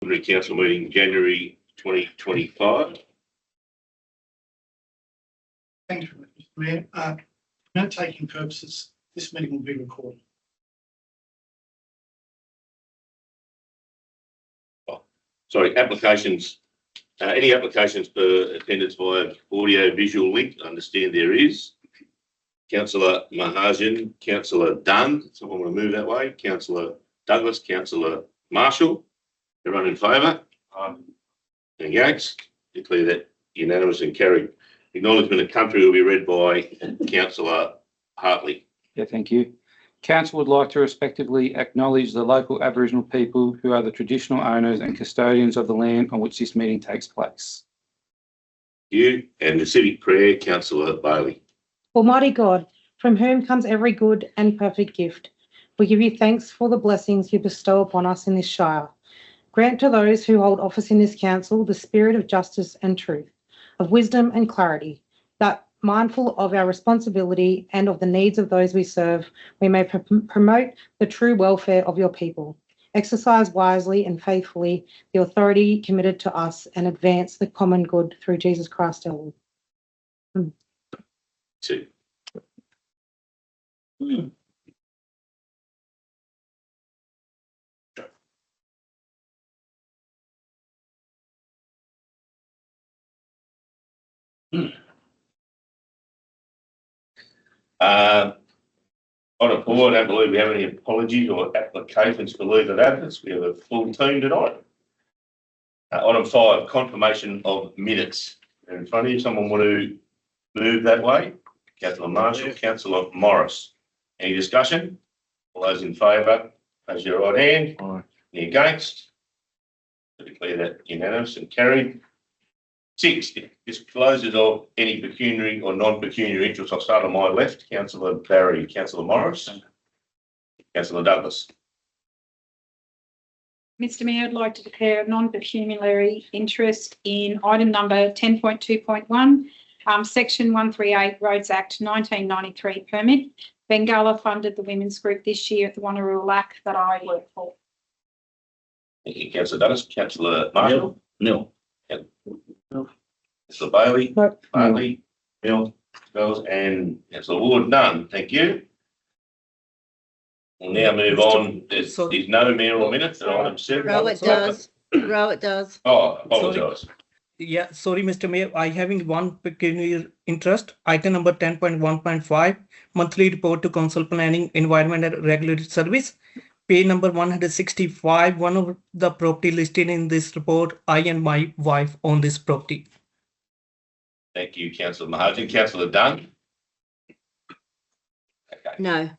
Ordinary Council meeting January 2025. Thank you, Mr. Mayor. For note-taking purposes, this meeting will be recorded. Sorry, applications. Any applications for attendance via audio visual link? I understand there is. Councillor Mahajan, Councillor Dunn. Someone want to move that way? Councillor Douglas, Councillor Marshall. Everyone in favour? Against? Declare that unanimous and carried. Acknowledgement of country will be read by Councillor Hartley. Yeah, thank you. Council would like to respectively acknowledge the local Aboriginal people who are the traditional owners and custodians of the land on which this meeting takes place. You and the civic prayer, Councillor Bailey. Almighty God, from whom comes every good and perfect gift, we give you thanks for the blessings you bestow upon us in this Shire. Grant to those who hold office in this council the spirit of justice and truth, of wisdom and clarity, that mindful of our responsibility and of the needs of those we serve, we may promote the true welfare of your people, exercise wisely and faithfully the authority committed to us, and advance the common good through Jesus Christ our Lord. Two. On a board, I don't believe we have any apologies or applications for leave of absence. We have a full team tonight. Item 5, confirmation of minutes. In front of you, someone want to move that way? Councillor Marshall, Councillor Morris. Any discussion? All those in favour, raise your right hand. Aye. Any against? I declare that unanimous and carried. 6, disclosures of any pecuniary or non-pecuniary interest. I'll start on my left. Councillor Barry, Councillor Morris, Councillor Douglas. Mr Mayor, I'd like to declare a non-pecuniary interest in item number 10.2.1, Section 138 Roads Act 1993 permit. Bengala funded the women's group this year at the Wanneroo LAC that I work for. Thank you, Councillor Douglas. Councillor Marshall. Nil. Councillor Bailey. No. Bailey. Mill. Wells and Councillor Ward. None. Thank you. We'll now move on. There's no mayoral minutes at item 7. It does. It does. Oh, I apologise. Yeah, sorry, Mr. Mayor. I having one pecuniary interest. Item number 10.1.5, monthly report to Council Planning, Environment and Regulatory Service. Page number 165. One of the property listed in this report, I and my wife own this property. Thank you, Councillor Mahajan. Councillor Dunn. Okay. No.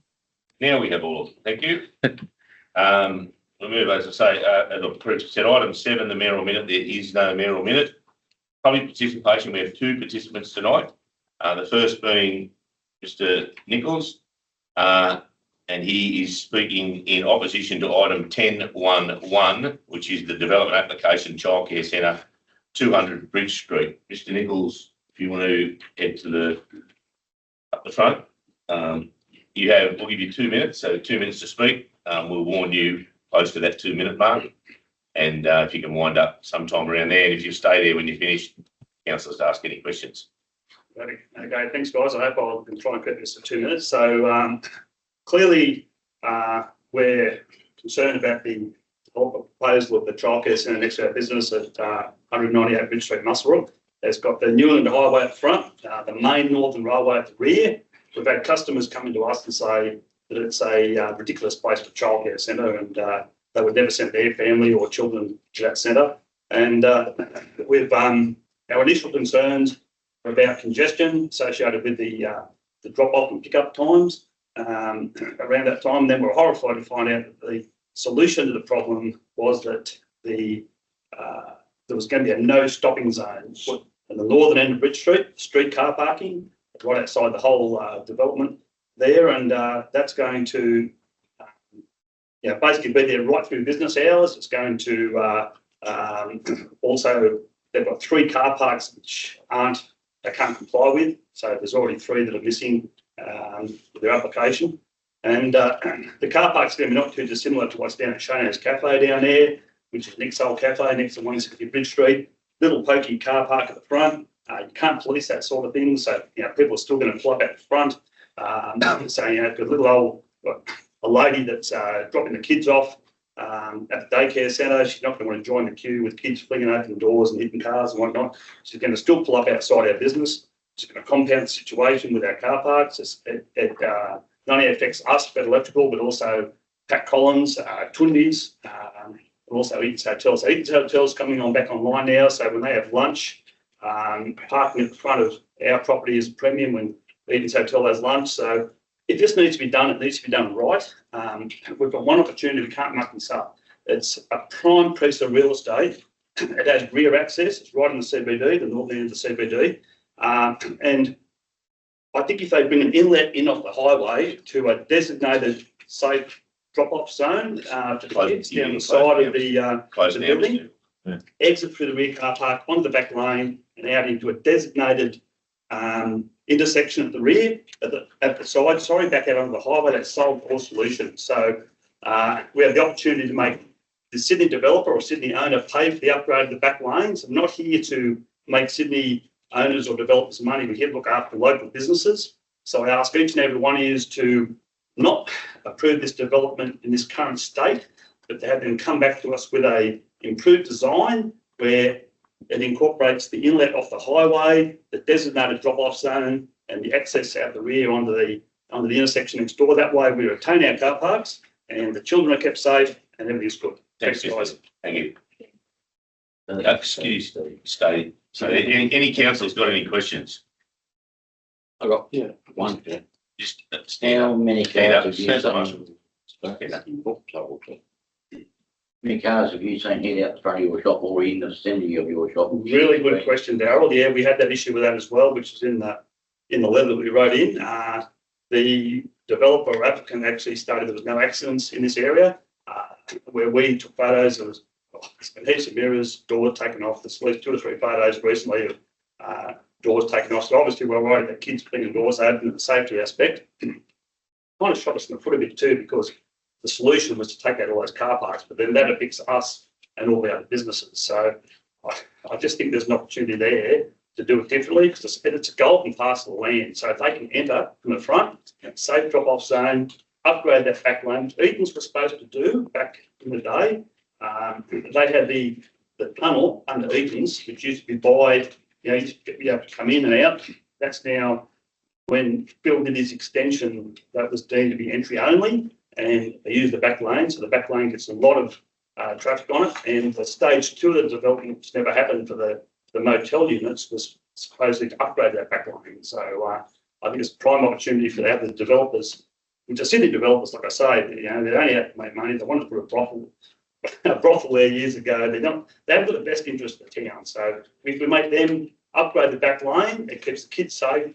Now we have all of them. Thank you. We'll move, as I say, as I previously said, item 7, the mayoral minute. There is no mayoral minute. Public participation, we have 2 participants tonight. The first being Mr. Nichols, and he is speaking in opposition to item 10.1.1, which is the development application childcare centre, 200 Bridge Street. Mr. Nichols, if you want to head to up the front, we'll give you 2 minutes, so 2 minutes to speak. We'll warn you close to that 2-minute mark. And if you can wind up sometime around there, and if you stay there when you're finished, councillors to ask any questions. Okay, thanks guys. I hope I can try and keep this to 2 minutes. So clearly we're concerned about the proposal of the childcare centre next to our business at 198 Bridge Street, Muswellbrook. It's got the Newland Highway at the front, the main Northern Railway at the rear. We've had customers coming to us and say that it's a ridiculous place for childcare centre, and they would never send their family or children to that centre. And with our initial concerns are about congestion associated with the drop-off and pick-up times around that time. Then we're horrified to find out that the solution to the problem was that there was going to be a no stopping zone at the northern end of Bridge Street, street car parking right outside the whole development there, and that's going to basically be there right through business hours. It's going to also, they've got 3 car parks which they can't comply with, so there's already 3 that are missing with their application. And the car park's going to be not too dissimilar to what's down at Shire's Cafe down there. which is next old cafe, next to 160 Bridge Street, little pokey car park at the front. You can't police that sort of thing. So, people are still going to pull up at the front. So, got a little old, a lady that's dropping the kids off at the daycare centre. She's not going to want to join the queue with kids flinging open doors and hitting cars and whatnot. She's going to still pull up outside our business. She's going to compound the situation with our car parks. It not only affects us, but electrical, but also Pat Collins, Tundi's, and also Eaton's Hotels. So Eaton's Hotels coming on back online now. So when they have lunch, parking at the front of our property is premium when Eaton's Hotel has lunch. So it just needs to be done. It needs to be done right. We've got one opportunity. We can't muck this up. It's a prime piece of real estate. It has rear access. It's right in the CBD, the northern end of the CBD. And I think if they bring an inlet in off the highway to a designated safe drop-off zone to the kids down the side of the building, exit through the rear car park, onto the back lane and out into a designated intersection at the rear, at the side, back out onto the highway, that's solved all solutions. So we have the opportunity to make the Sydney developer or Sydney owner pay for the upgrade of the back lanes. I'm not here to make Sydney owners or developers money. We're here to look after local businesses. So I ask each and every one of you to not approve this development in this current state, but to have them come back to us with a improved design where it incorporates the inlet off the highway, the designated drop-off zone, and the access out the rear onto the intersection next door. That way we retain our car parks and the children are kept safe and everything's good. Thanks, guys. Thank you. Excuse me, so any councillors got any questions? I got one. Just How many cars have you stand seen? Many cars have you seen hit out the front of your shop or in the vicinity of your shop? Really good question, Darryl. Yeah, we had that issue with that as well, which is in the letter that we wrote in. The developer or applicant actually stated there was no accidents in this area. Where we took photos, there was heaps of mirrors, doors taken off. There's at least 2 or 3 photos recently of doors taken off. So obviously we're worried that kids putting doors open and the safety aspect. Kind of shot us in the foot a bit too, because the solution was to take out all those car parks, but then that affects us and all the other businesses. So I just think there's an opportunity there to do it differently, because it's a golden parcel of land. So if they can enter from the front, safe drop-off zone, upgrade that back lane, which Eaton's were supposed to do back in the day. They had the tunnel under Eaton's, which used to be by, you have to come in and out. That's now, when Bill did his extension, that was deemed to be entry only, and they used the back lane. So the back lane gets a lot of traffic on it. And the stage 2 of the development, which never happened for the motel units, was supposedly to upgrade that back line. So I think it's a prime opportunity for the other developers, which are Sydney developers, like I say, they only have to make money. They wanted to put a brothel there years ago. They haven't got the best interest of the town. So if we make them upgrade the back lane, it keeps the kids safe.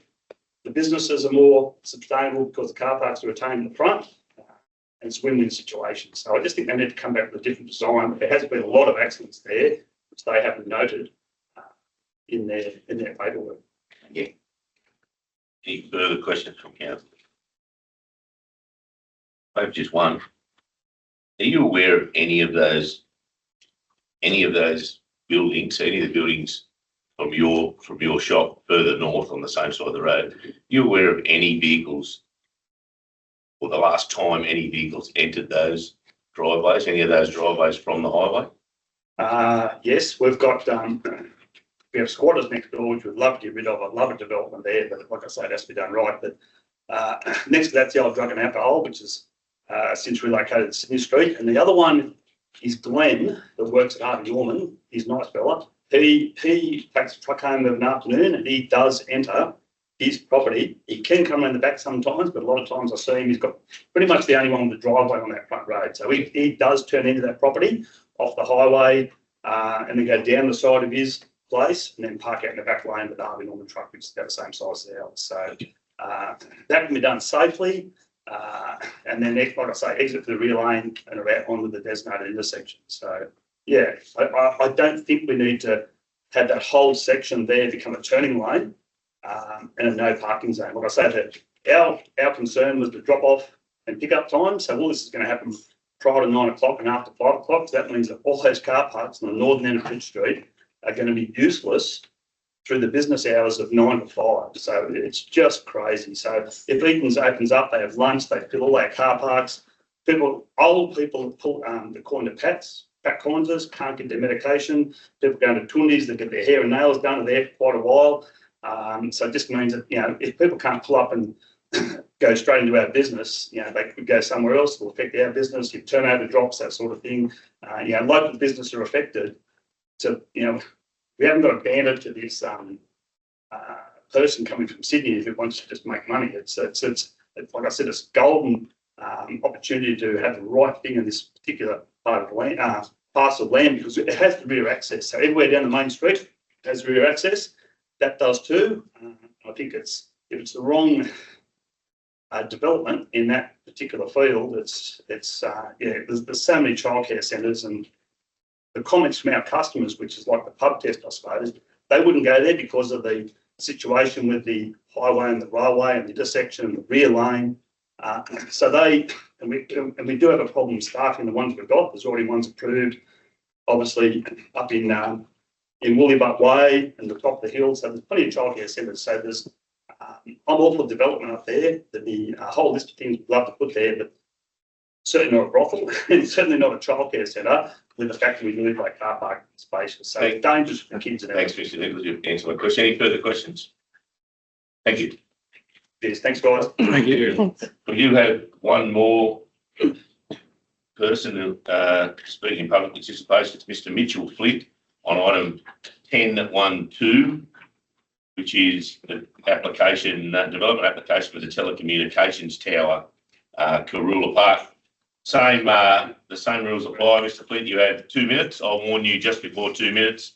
The businesses are more sustainable because the car parks are retained in the front. And it's a win-win situation. So I just think they need to come back with a different design. There has been a lot of accidents there, which they haven't noted in their paperwork. Yeah. Any further questions from council? I have just one. Are you aware of any of those buildings, any of the buildings from your shop further north on the same side of the road? Are you aware of any vehicles, or the last time any vehicles entered those driveways, any of those driveways from the highway? Yes, we've got we have squatters next door, which we'd love to get rid of. I'd love a development there, but like I say, it has to be done right. But next to that's the old drug and alcohol, which is since relocated to Sydney Street. And the other one is Glenn, that works at Harvey Norman. He's a nice fella. He takes a truck home of an afternoon and he does enter his property. He can come around the back sometimes, but a lot of times I see him, he's got pretty much the only one with the driveway on that front road. So he does turn into that property off the highway and then go down the side of his place and then park out in the back lane with the Harvey Norman truck, which is about the same size as ours. So that can be done safely. And then, like I say, exit to the rear lane and around onto the designated intersection. So, yeah, I don't think we need to have that whole section there become a turning lane and a no parking zone. Like I say, that our concern was the drop off and pick up time. So all this is going to happen prior to 9 o'clock and after 5 o'clock. So that means that all those car parks on the northern end of Bridge Street are going to be useless through the business hours of 9 to 5. So it's just crazy. So if Eaton's opens up, they have lunch, they fill all their car parks. Old people pull, according to Pat Collins, can't get their medication. People going to Tundi's that get their hair and nails done are there for quite a while. So it just means that, if people can't pull up and go straight into our business, they could go somewhere else. It will affect our business. Your turnover drops, that sort of thing. Local businesses are affected. So, we haven't got a bandit to this person coming from Sydney who wants to just make money. It's like I said, it's golden opportunity to have the right thing in this particular part of land, parcel of land, because it has the rear access. So everywhere down the main street has rear access. That does too. I think if it's the wrong development in that particular field, there's so many childcare centres, and the comments from our customers, which is like the pub test, I suppose, they wouldn't go there because of the situation with the highway and the railway and the intersection and the rear lane. We do have a problem staffing the ones we've got. There's already ones approved, obviously up in Woollybutt Way and the top of the hill. So there's plenty of childcare centres. So there's I'm all for development up there. There'd be a whole list of things we'd love to put there, but certainly not a brothel and certainly not a childcare centre with the fact that we do like car park spaces. So it's dangerous for kids. And thanks, Mr. Nichols. You've answered my question. Any further questions? Thank you. Yes, thanks, guys. Thank you. Thanks. We do have one more person who speaking in public participation. It's Mr. Mitchell Flint on item 10.1.2, which is the application, development application for the telecommunications tower, Karula Park. The same rules apply, Mr. Flint. You have 2 minutes. I'll warn you just before 2 minutes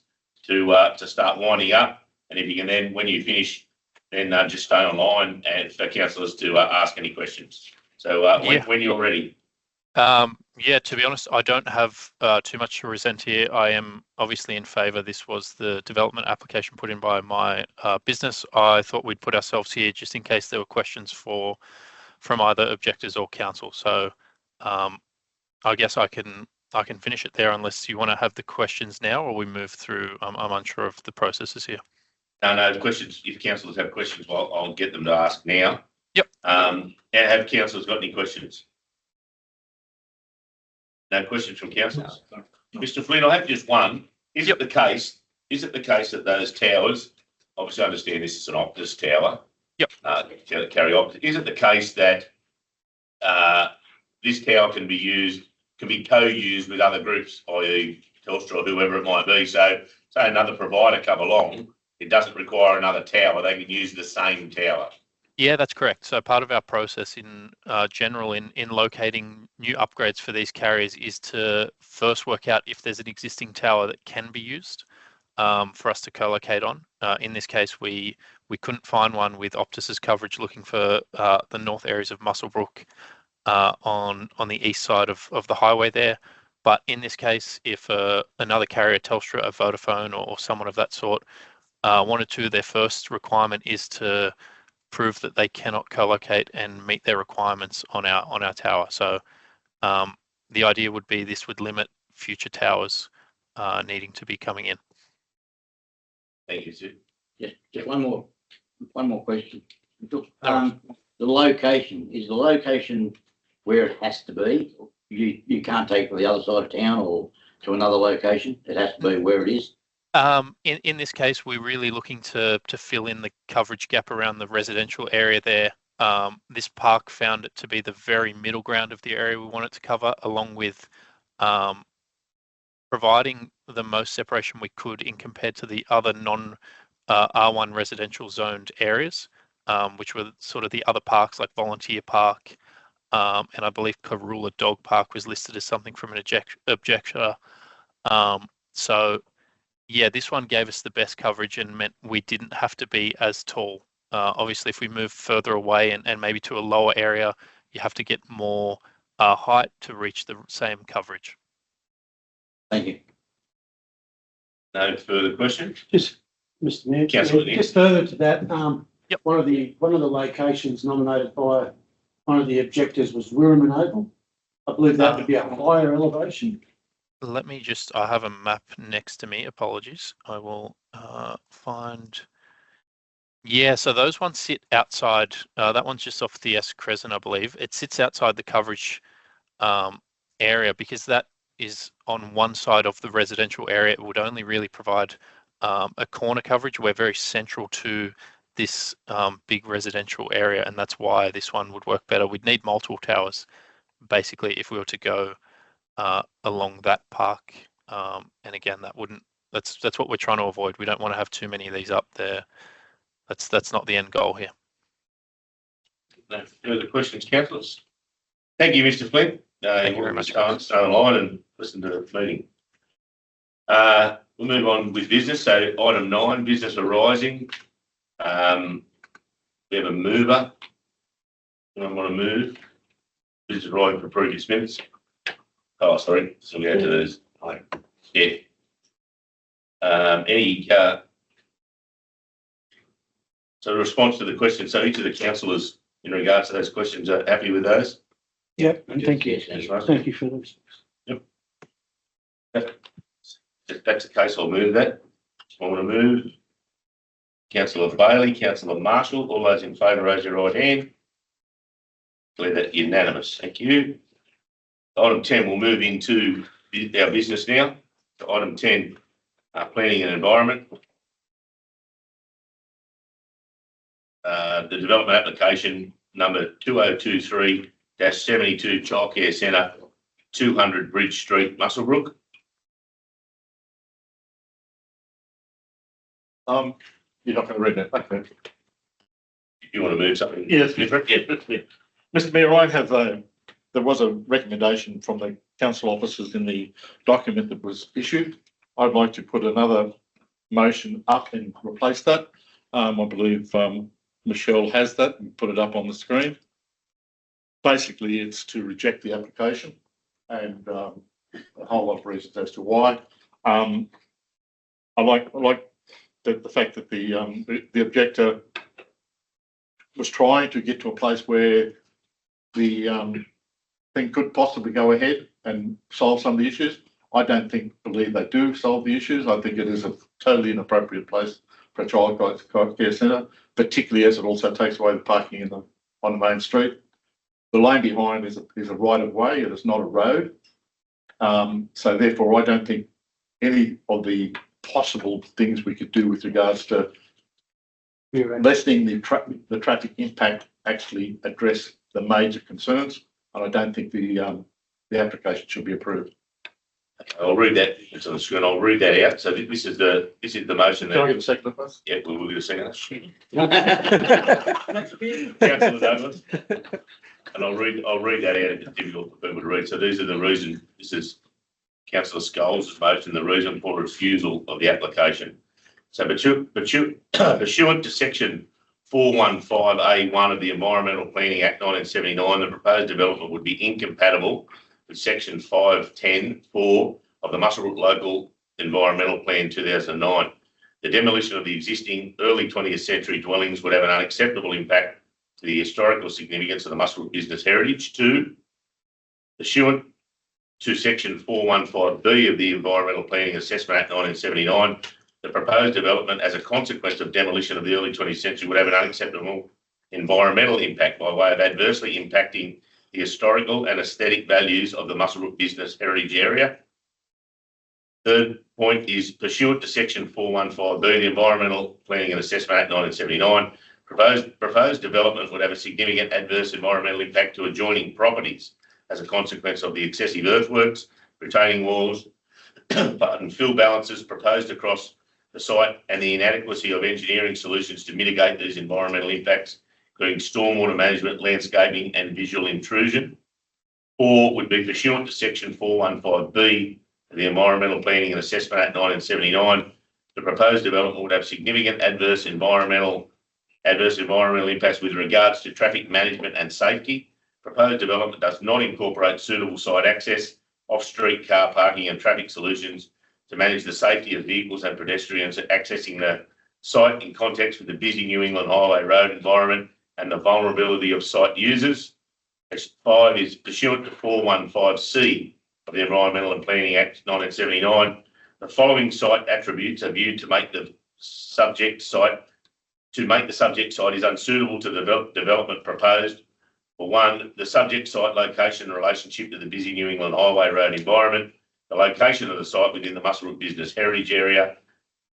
to start winding up. And if you can then, when you finish, then just stay online and for councillors to ask any questions. So when you're ready. Yeah, to be honest, I don't have too much to resent here. I am obviously in favour. This was the development application put in by my business. I thought we'd put ourselves here just in case there were questions from either objectors or council. So I guess I can finish it there unless you want to have the questions now, or we move through. I'm unsure of the processes here. No, the questions, if councillors have questions, I'll get them to ask now. Yep. Have councillors got any questions? No questions from councillors? No. Mr. Flynn, I have just one. Is it the case that those towers, obviously I understand this is an Optus tower. Yep. Carry Optus. Is it the case that this tower can be co-used with other groups, i.e. Telstra or whoever it might be? So say another provider come along, it doesn't require another tower. They can use the same tower. Yeah, that's correct. So part of our process in general in locating new upgrades for these carriers is to first work out if there's an existing tower that can be used for us to co-locate on. In this case, we couldn't find one with Optus's coverage, looking for the north areas of Muswellbrook on the east side of the highway there. But in this case, if another carrier, Telstra, a Vodafone, or someone of that sort, wanted to, their first requirement is to prove that they cannot co-locate and meet their requirements on our tower. So the idea would be this would limit future towers needing to be coming in. Thank you, Sue. Just one more question. The location, is the location where it has to be? You can't take it to the other side of town or to another location. It has to be where it is. In this case, we're really looking to fill in the coverage gap around the residential area there. This park found it to be the very middle ground of the area we want it to cover, along with providing the most separation we could in compared to the other non-R1 residential zoned areas, which were sort of the other parks like Volunteer Park, and I believe Karula Dog Park was listed as something from an objector. So yeah, this one gave us the best coverage and meant we didn't have to be as tall. Obviously, if we move further away and maybe to a lower area, you have to get more height to reach the same coverage. Thank you. No further questions? Just, Mr. Mayor, Councillor, just further to that, Yep. one of the locations nominated by one of the objectors was Wirraman Oval. I believe that would be a higher elevation. Let me just, I have a map next to me. Apologies. I will find. Yeah, so those ones sit outside. That one's just off the S Crescent, I believe. It sits outside the coverage area because that is on one side of the residential area. It would only really provide a corner coverage. We're very central to this big residential area, and that's why this one would work better. We'd need multiple towers, basically, if we were to go along that park. And again, that wouldn't. That's what we're trying to avoid. We don't want to have too many of these up there. That's not the end goal here. No further questions, councillors? Thank you, Mr. Flynn. Thank you very much. Stay online and listen to the meeting. We'll move on with business. So item 9, business arising. We have a mover. Anyone want to move? Business arising for previous minutes. Oh, sorry. So we had to those. Yeah. So response to the question. So each of the councillors in regards to those questions are happy with those? Yeah, and thank you. Yes, right. Thank you for this. Yep. If that's the case, I'll move that. I want to move. Councillor Bailey, Councillor Marshall, all those in favour, raise your right hand. Declare that unanimous. Thank you. Item 10, we'll move into our business now. So item 10, planning and environment. The development application number 2023-72 Childcare Centre, 200 Bridge Street, Muswellbrook. You're not going to read that. Okay. You want to move something? Yes. Different? Yeah. Mr. Mayor, I have there was a recommendation from the council officers in the document that was issued. I'd like to put another motion up and replace that. I believe Michelle has that and put it up on the screen. Basically, it's to reject the application and a whole lot of reasons as to why. I like the fact that the objector was trying to get to a place where the thing could possibly go ahead and solve some of the issues. I don't believe they do solve the issues. I think it is a totally inappropriate place for a childcare centre, particularly as it also takes away the parking on the main street. The lane behind is a right of way. It is not a road. So therefore, I don't think any of the possible things we could do with regards to lessening the traffic impact actually address the major concerns. And I don't think the application should be approved. I'll read that. It's on the screen. I'll read that out. So this is the motion. Can I get a second, please? Yeah, we'll get a second. Councillor Douglas. And I'll read that out. It's difficult for people to read. So these are the reasons. This is Councillor Scholes' motion, the reason for refusal of the application. So pursuant to section 415A1 of the Environmental Planning Act 1979, the proposed development would be incompatible with section 510(4) of the Muswellbrook Local Environmental Plan 2009. The demolition of the existing early 20th century dwellings would have an unacceptable impact to the historical significance of the Muswellbrook business heritage. 2, pursuant to section 415B of the Environmental Planning Assessment Act 1979, the proposed development as a consequence of demolition of the early 20th century would have an unacceptable environmental impact by way of adversely impacting the historical and aesthetic values of the Muswellbrook business heritage area. Third point is pursuant to section 415B, the Environmental Planning and Assessment Act 1979, proposed development would have a significant adverse environmental impact to adjoining properties as a consequence of the excessive earthworks, retaining walls, fill balances proposed across the site and the inadequacy of engineering solutions to mitigate these environmental impacts, including stormwater management, landscaping and visual intrusion. 4 would be pursuant to section 415B of the Environmental Planning and Assessment Act 1979. The proposed development would have significant adverse environmental impacts with regards to traffic management and safety. Proposed development does not incorporate suitable site access, off-street car parking and traffic solutions to manage the safety of vehicles and pedestrians accessing the site in context with the busy New England Highway Road environment and the vulnerability of site users. Section 5 is pursuant to 415C of the Environmental and Planning Act 1979. The following site attributes are viewed to make the subject site is unsuitable to the development proposed. For one, the subject site location in relationship to the busy New England highway road environment, the location of the site within the Muswellbrook Business Heritage Area,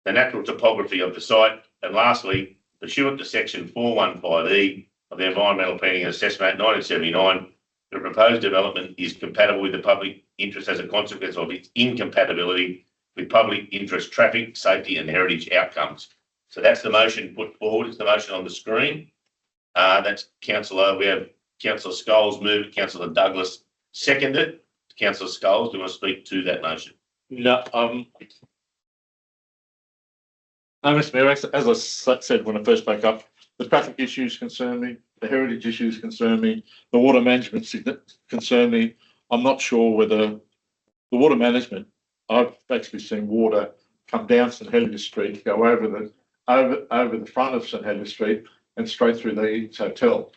the natural topography of the site, and lastly, pursuant to section 415E of the Environmental Planning and Assessment Act 1979, the proposed development is compatible with the public interest as a consequence of its incompatibility with public interest, traffic, safety and heritage outcomes. So that's the motion put forward. It's the motion on the screen. That's Councillor, we have Councillor Scholes moved, Councillor Douglas seconded. Councillor Scholes, do you want to speak to that motion? No, no, Mr. Mayor, as I said when I first spoke up, the traffic issues concern me, the heritage issues concern me, the water management concern me. I'm not sure whether the water management, I've actually seen water come down St Helier Street, go over the front of St Helier Street and straight through the Eads Hotel.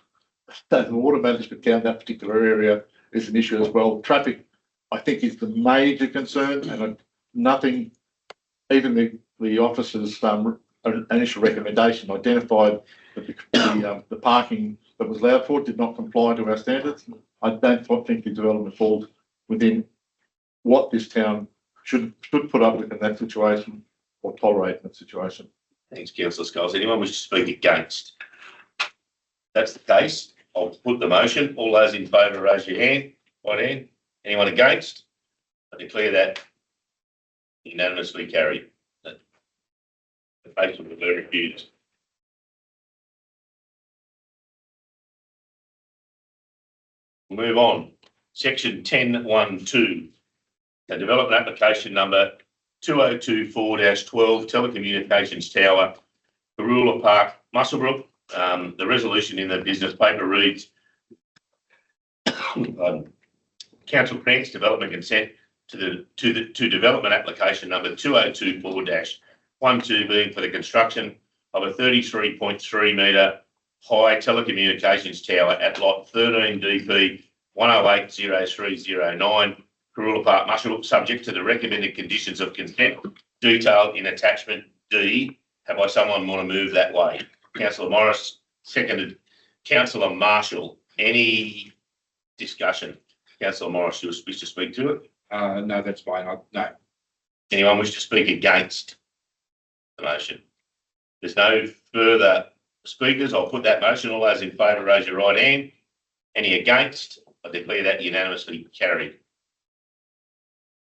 So the water management down that particular area is an issue as well. Traffic, I think, is the major concern, and nothing, even the officers' initial recommendation identified that the parking that was allowed for did not comply to our standards. I don't think the development falls within what this town should put up with in that situation or tolerate in that situation. Thanks, Councillor Scholes. Anyone wish to speak against? That's the case. I'll put the motion. All those in favour, raise your hand. Right hand. Anyone against? I declare that unanimously carried. The case will be refused. We'll move on. Section 10.1.2. The development application number 2024-12 telecommunications tower, Karula Park, Muswellbrook. The resolution in the business paper reads, Council grants development consent to development application number 2024-12 being for the construction of a 33.3 metre high telecommunications tower at lot 13 DP 1080309, Karula Park, Muswellbrook, subject to the recommended conditions of consent detailed in attachment D. Have I someone want to move that way? Councillor Morris, seconded. Councillor Marshall, any discussion? Councillor Morris, you wish to speak to it? No, that's fine. No. Anyone wish to speak against the motion? There's no further speakers. I'll put that motion. All those in favour, raise your right hand. Any against? I declare that unanimously carried.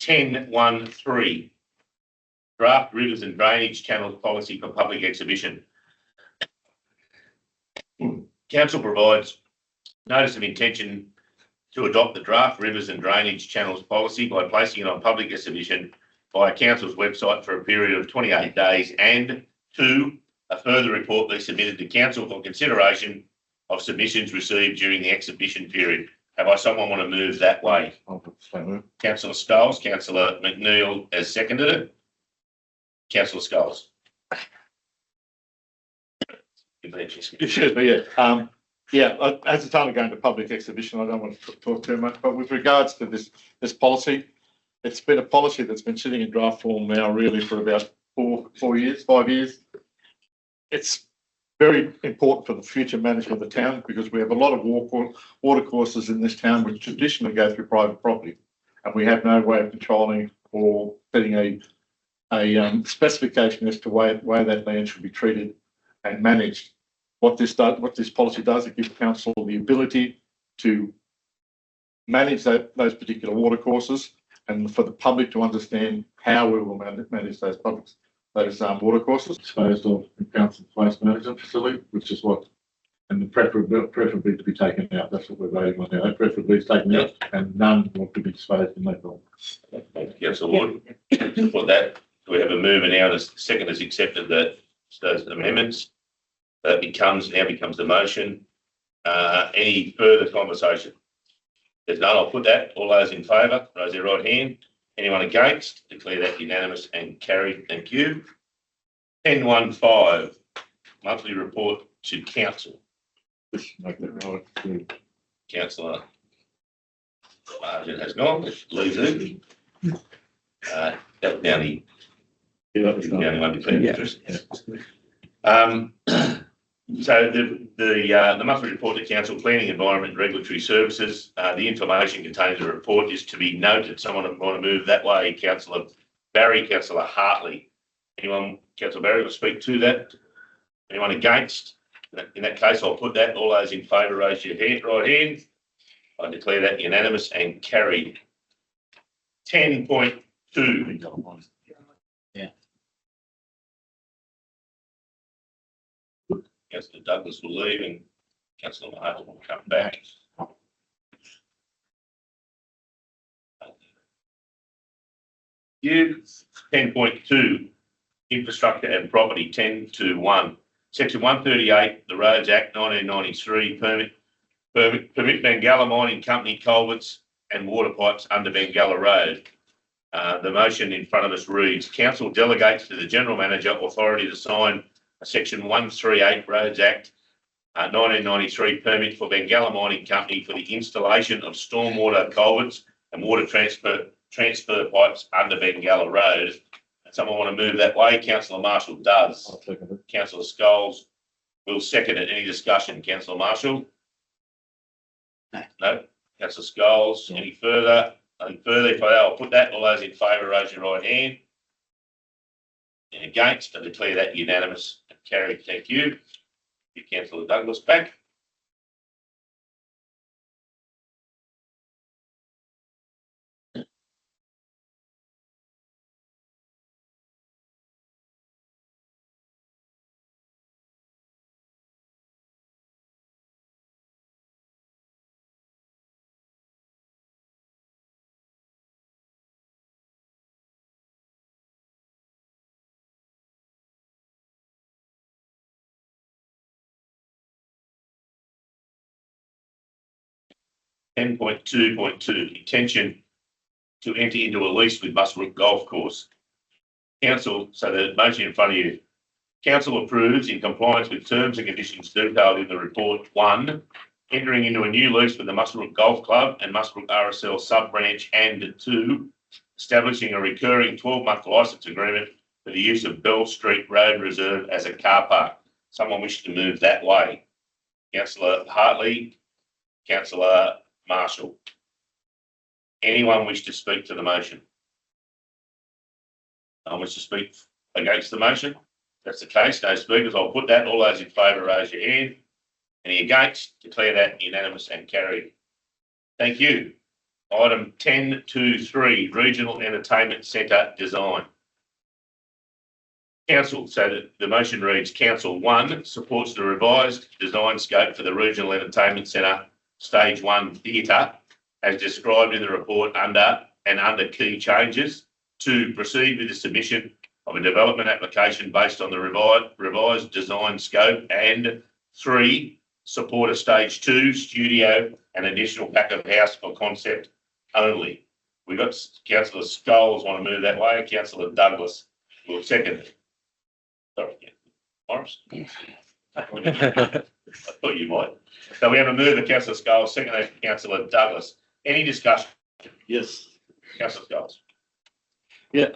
10.1.3. Draft rivers and drainage channels policy for public exhibition. Council provides notice of intention to adopt the draft rivers and drainage channels policy by placing it on public exhibition via Council's website for a period of 28 days, and 2, a further report be submitted to Council for consideration of submissions received during the exhibition period. Have I someone want to move that way? Councillor Scholes, Councillor McNeil has seconded it. Councillor Scholes. Excuse me, yeah. As it's only going to public exhibition, I don't want to talk too much, but with regards to this policy, it's been a policy that's been sitting in draft form now really for about 5 years. It's very important for the future management of the town because we have a lot of water courses in this town which traditionally go through private property, and we have no way of controlling or setting a specification as to way that land should be treated and managed. What this policy does, it gives council the ability to manage those particular water courses, and for the public to understand how we will manage those water courses. Disposed of in council's waste management facility, which is what, and the preferably to be taken out. That's what we're voting on now. Preferably is taken out, and none want to be disposed in that form. Thank you, Councillor Wood. For that, we have a mover now. The second has accepted those amendments. That now becomes the motion. Any further conversation? There's none. I'll put that. All those in favour, raise their right hand. Anyone against? Declare that unanimous and carried. Thank you. 10.1.5. Monthly report to council. Councillor Margin has gone, which leaves it. That was the only, Yeah, that was the only one declared interest. Yeah. So the monthly report to Council Planning, Environment and Regulatory Services, the information contained in the report is to be noted. Someone want to move that way, Councillor Barry, Councillor Hartley. Anyone, Councillor Barry, will speak to that? Anyone against? In that case, I'll put that. All those in favour, raise your right hand. I declare that unanimous and carried. 10.2. Yeah. Councillor Douglas will leave and Councillor Martin will come back. You, 10.2, infrastructure and property, 10.1. Section 138, the Roads Act 1993, permit Bengalla Mining Company culverts and water pipes under Bengalla Road. The motion in front of us reads, Council delegates to the General Manager authority to sign a Section 138 Roads Act 1993 permit for Bengalla Mining Company for the installation of stormwater culverts and water transfer pipes under Bengalla Road. Someone want to move that way? Councillor Marshall does. I'll second it. Councillor Scholes will second it. Any discussion? Councillor Marshall? No. Councillor Scholes, any further? Nothing further. If I'll put that, all those in favour, raise your right hand. And against, I declare that unanimous and carried. Thank you. Give Councillor Douglas back. Ten point two intention to enter into a lease with Muswellbrook Golf Course. Council, so the motion in front of you. Council approves in compliance with terms and conditions detailed in the report. 1, entering into a new lease with the Muswellbrook Golf Club and Muswellbrook RSL sub-branch, and 2, establishing a recurring 12-month licence agreement for the use of Bell Street Road Reserve as a car park. Someone wish to move that way? Councillor Hartley, Councillor Marshall. Anyone wish to speak to the motion? No one wish to speak against the motion? That's the case. No speakers. I'll put that. All those in favour, raise your hand. Any against? Declare that unanimous and carried. Thank you. Item 10.2.3, Regional Entertainment Centre Design. Council, so the motion reads, Council 1 supports the revised design scope for the Regional Entertainment Centre Stage 1 Theatre as described in the report under key changes. 2, proceed with the submission of a development application based on the revised design scope. And 3, support a Stage 2 studio and additional pack of house for concept only. We've got Councillor Scholes want to move that way. Councillor Douglas will second it. Sorry, Morris. I thought you might. So we have a move of Councillor Scholes, second of Councillor Douglas. Any discussion? Yes. Councillor Scholes. Yeah,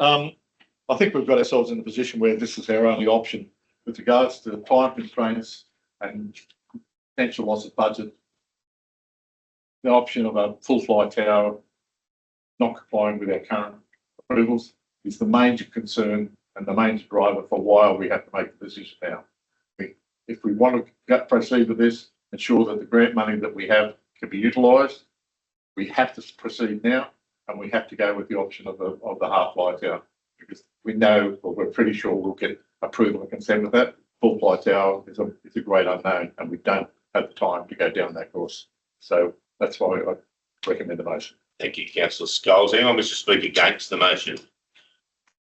I think we've got ourselves in a position where this is our only option with regards to time constraints and potential loss of budget. The option of a full flight tower not complying with our current approvals is the major concern and the main driver for why we have to make the decision now. If we want to proceed with this, ensure that the grant money that we have can be utilised, we have to proceed now, and we have to go with the option of the half flight tower, because we know, or we're pretty sure we'll get approval and consent with that. Full flight tower is a great unknown, and we don't have the time to go down that course. So that's why I recommend the motion. Thank you, Councillor Scholes. Anyone wish to speak against the motion?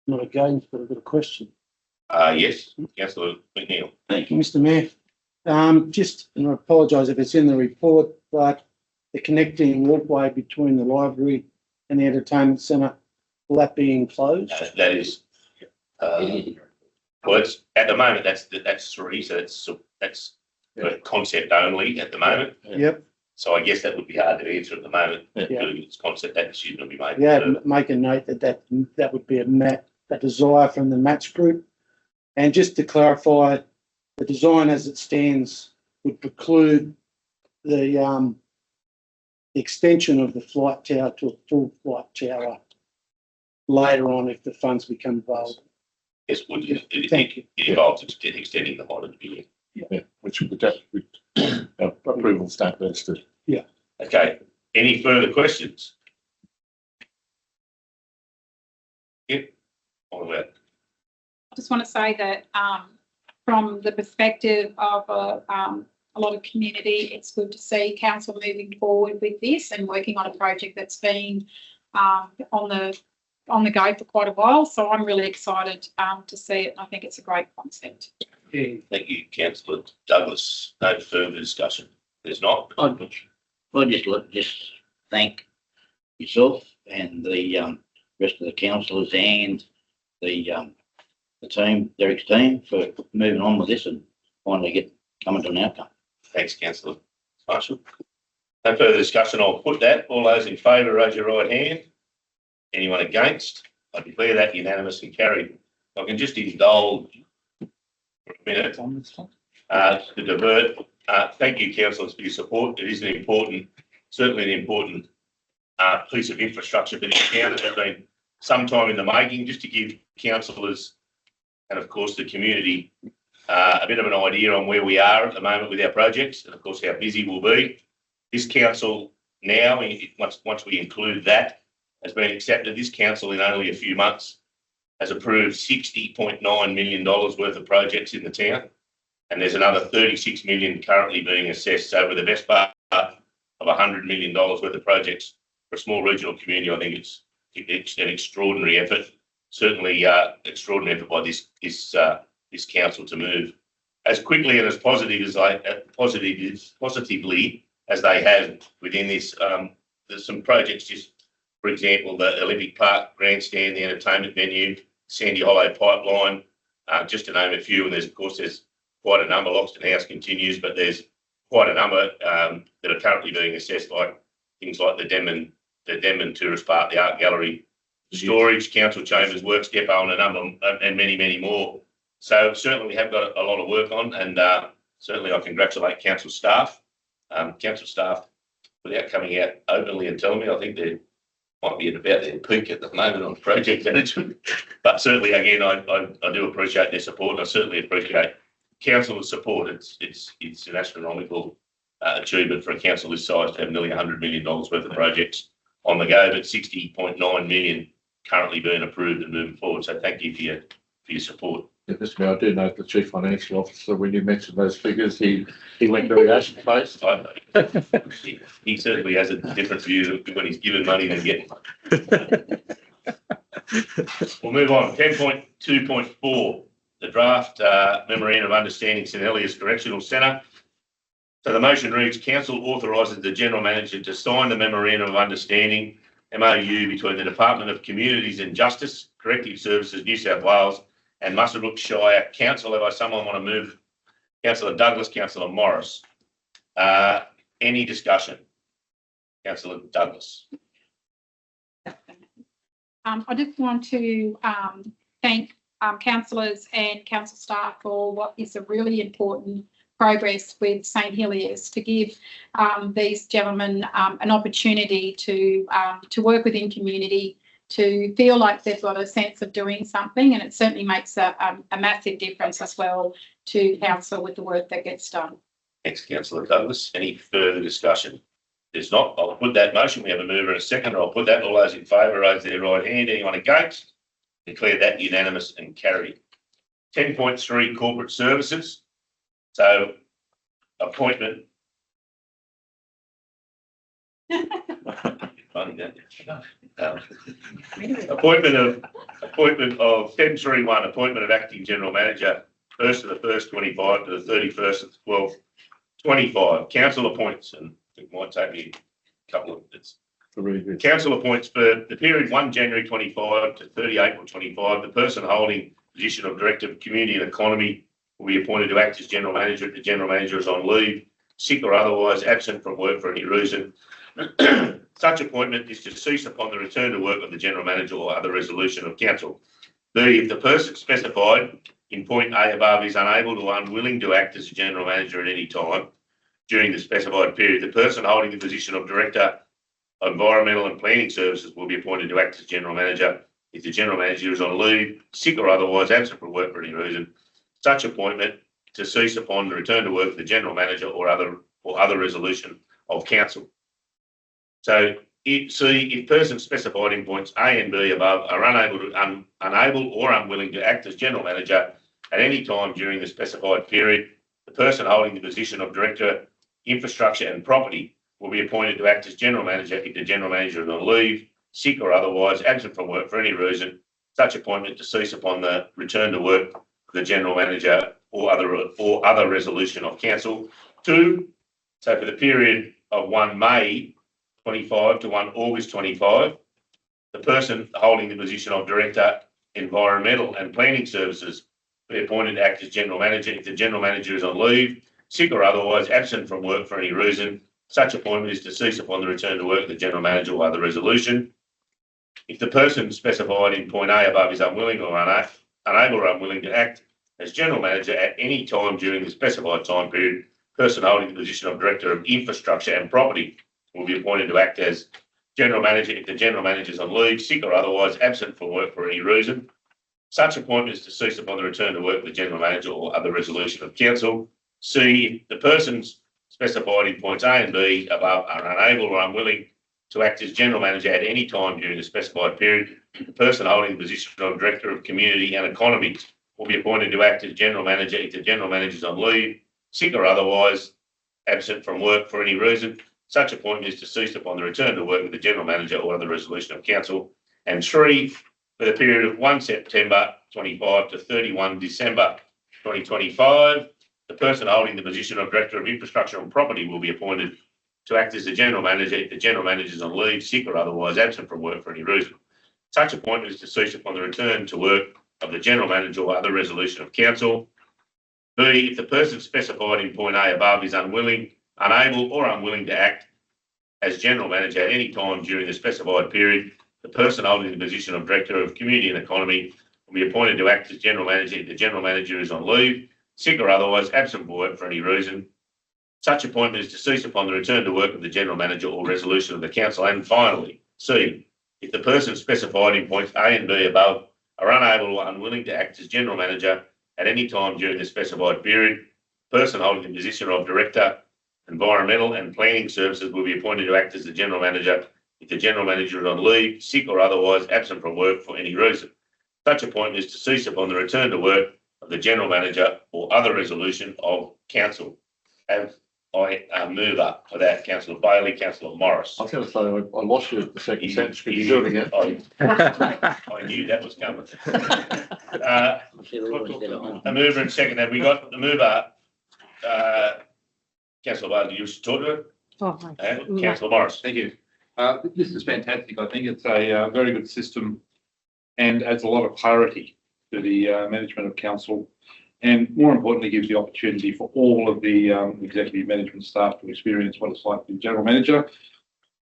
Not against, but I've got a question. Yes, Councillor McNeil. Thank you, Mr. Mayor. And I apologise if it's in the report, but the connecting walkway between the library and the entertainment centre, will that be enclosed? That is, well, it's at the moment that's 3, so that's concept only at the moment. Yep. So I guess that would be hard to answer at the moment. Yeah. Really, it's concept that decision will be made. Yeah, make a note that would be a desire from the match group. And just to clarify, the design as it stands would preclude the extension of the flight tower to a full flight tower later on if the funds become available. Yes, Thank you. It involves extending the height of the building. Yeah, which would that approval stamp that's to. Okay, any further questions? Yep. All about. I just want to say that from the perspective of a lot of community, it's good to see council moving forward with this and working on a project that's been on the go for quite a while. So I'm really excited to see it. I think it's a great concept. Thank you, Councillor Douglas. No further discussion. There's not. I'll just thank yourself and the rest of the councillors and the team, Derek's team, for moving on with this and finally coming to an outcome. Thanks, Councillor Marshall. No further discussion. I'll put that. All those in favour, raise your right hand. Anyone against? I declare that unanimous and carried. I can just indulge for a minute to divert. Thank you, councillors, for your support. It is certainly an important piece of infrastructure for this town. It has been some time in the making, just to give councillors and, of course, the community a bit of an idea on where we are at the moment with our projects and, of course, how busy we'll be. This council now, once we include that, has been accepted. This council in only a few months has approved $60.9 million worth of projects in the town. And there's another 36 million currently being assessed. So with the best part of $100 million worth of projects for a small regional community, I think it's an extraordinary effort. Certainly extraordinary effort by this council to move as quickly and as positively as they have within this. There's some projects, just for example, the Olympic Park grandstand, the entertainment venue, Sandy Hollow pipeline, just to name a few. And there's quite a number. Loxton House continues, but there's quite a number that are currently being assessed, like things like the Denman Tourist Park, the Art Gallery, storage, council chambers, works depot, and a number, and many, many more. So certainly we have got a lot of work on, and certainly I congratulate council staff. Council staff, without coming out openly and telling me, I think they might be at about their peak at the moment on project management. But certainly, again, I do appreciate their support, and I certainly appreciate council's support. It's an astronomical achievement for a council this size to have nearly $100 million worth of projects on the go, but 60.9 million currently being approved and moving forward. So thank you for your support. Yeah, Mr. Mayor, I do note the Chief Financial Officer, when you mentioned those figures, he went very ashen-faced. He certainly has a different view when he's given money than getting money. We'll move on. 10.2.4, the draft Memorandum of Understanding St Heliers Correctional Centre. So the motion reads, Council authorises the General Manager to sign the Memorandum of Understanding, MOU, between the Department of Communities and Justice, Corrective Services, New South Wales, and Muswellbrook Shire Council. If someone want to move, Councillor Douglas, Councillor Morris. Any discussion? Councillor Douglas. I just want to thank councillors and council staff for what is a really important progress with St Heliers, to give these gentlemen an opportunity to work within community, to feel like they've got a sense of doing something, and it certainly makes a massive difference as well to council with the work that gets done. Thanks, Councillor Douglas. Any further discussion? There's not. I'll put that motion. We have a mover and a second. I'll put that. All those in favour, raise their right hand. Anyone against? Declare that unanimous and carried. 10.3, corporate services. So, appointment. Funny, don't you? Appointment of 10.3.1, appointment of acting general manager, 1st of the 1st 25 to the 31st of the 12th 25. Council appoints, and it might take me a couple of minutes. Council appoints for the period 1 January 25 to 30 April 25. The person holding the position of Director of Community and Economy will be appointed to act as General Manager if the General Manager is on leave sick or otherwise absent from work for any reason. Such appointment is to cease upon the return to work of the general manager or other resolution of council. B, if the person specified in point A above is unable or unwilling to act as a general manager at any time during the specified period, the person holding the position of Director of Environmental and Planning Services will be appointed to act as general manager if the general manager is on leave, sick or otherwise absent from work for any reason. Such appointment to cease upon the return to work of the general manager or other resolution of council. So if persons specified in points A and B above are unable or unwilling to act as general manager at any time during the specified period, the person holding the position of Director, Infrastructure and Property will be appointed to act as general manager if the general manager is on leave, sick or otherwise absent from work for any reason. Such appointment to cease upon the return to work of the general manager or other resolution of council. 2, so for the period of 1 May 25 to 1 August 25, the person holding the position of Director, Environmental and Planning Services will be appointed to act as general manager if the general manager is on leave, sick or otherwise absent from work for any reason. Such appointment is to cease upon the return to work of the general manager or other resolution. If the person specified in point A above is unwilling or unable or unwilling to act as general manager at any time during the specified time period, person holding the position of Director of Infrastructure and Property will be appointed to act as general manager if the general manager is on leave, sick or otherwise absent from work for any reason. Such appointment is to cease upon the return to work of the general manager or other resolution of council. C, the persons specified in points A and B above are unable or unwilling to act as general manager at any time during the specified period, the person holding the position of Director of Community and Economy will be appointed to act as general manager if the general manager is on leave, sick or otherwise absent from work for any reason. Such appointment is to cease upon the return to work of the general manager or other resolution of council. And 3, for the period of 1 September 25 to 31 December 2025, the person holding the position of Director of Infrastructure and Property will be appointed to act as the general manager if the general manager is on leave, sick or otherwise absent from work for any reason. Such appointment is to cease upon the return to work of the general manager or other resolution of council. B, if the person specified in point A above is unable or unwilling to act as general manager at any time during the specified period, the person holding the position of Director of Community and Economy will be appointed to act as general manager if the general manager is on leave, sick or otherwise absent from work for any reason. Such appointment is to cease upon the return to work of the general manager or resolution of the council. And finally, C, if the person specified in points A and B above are unable or unwilling to act as general manager at any time during the specified period, the person holding the position of Director, Environmental and Planning Services will be appointed to act as the general manager if the general manager is on leave, sick or otherwise absent from work for any reason. Such appointment is to cease upon the return to work of the general manager or other resolution of council. Have I a mover for that? Councillor Bailey, Councillor Morris. I was going to say, I lost you at the second sentence. Could you do it again? I knew that was coming. A mover and second. Have we got the mover? Councillor Bailey, do you wish to talk to it? Oh, And Councillor Morris. Thank you. This is fantastic. I think it's a very good system and adds a lot of clarity to the management of council, and more importantly, gives the opportunity for all of the executive management staff to experience what it's like to be general manager.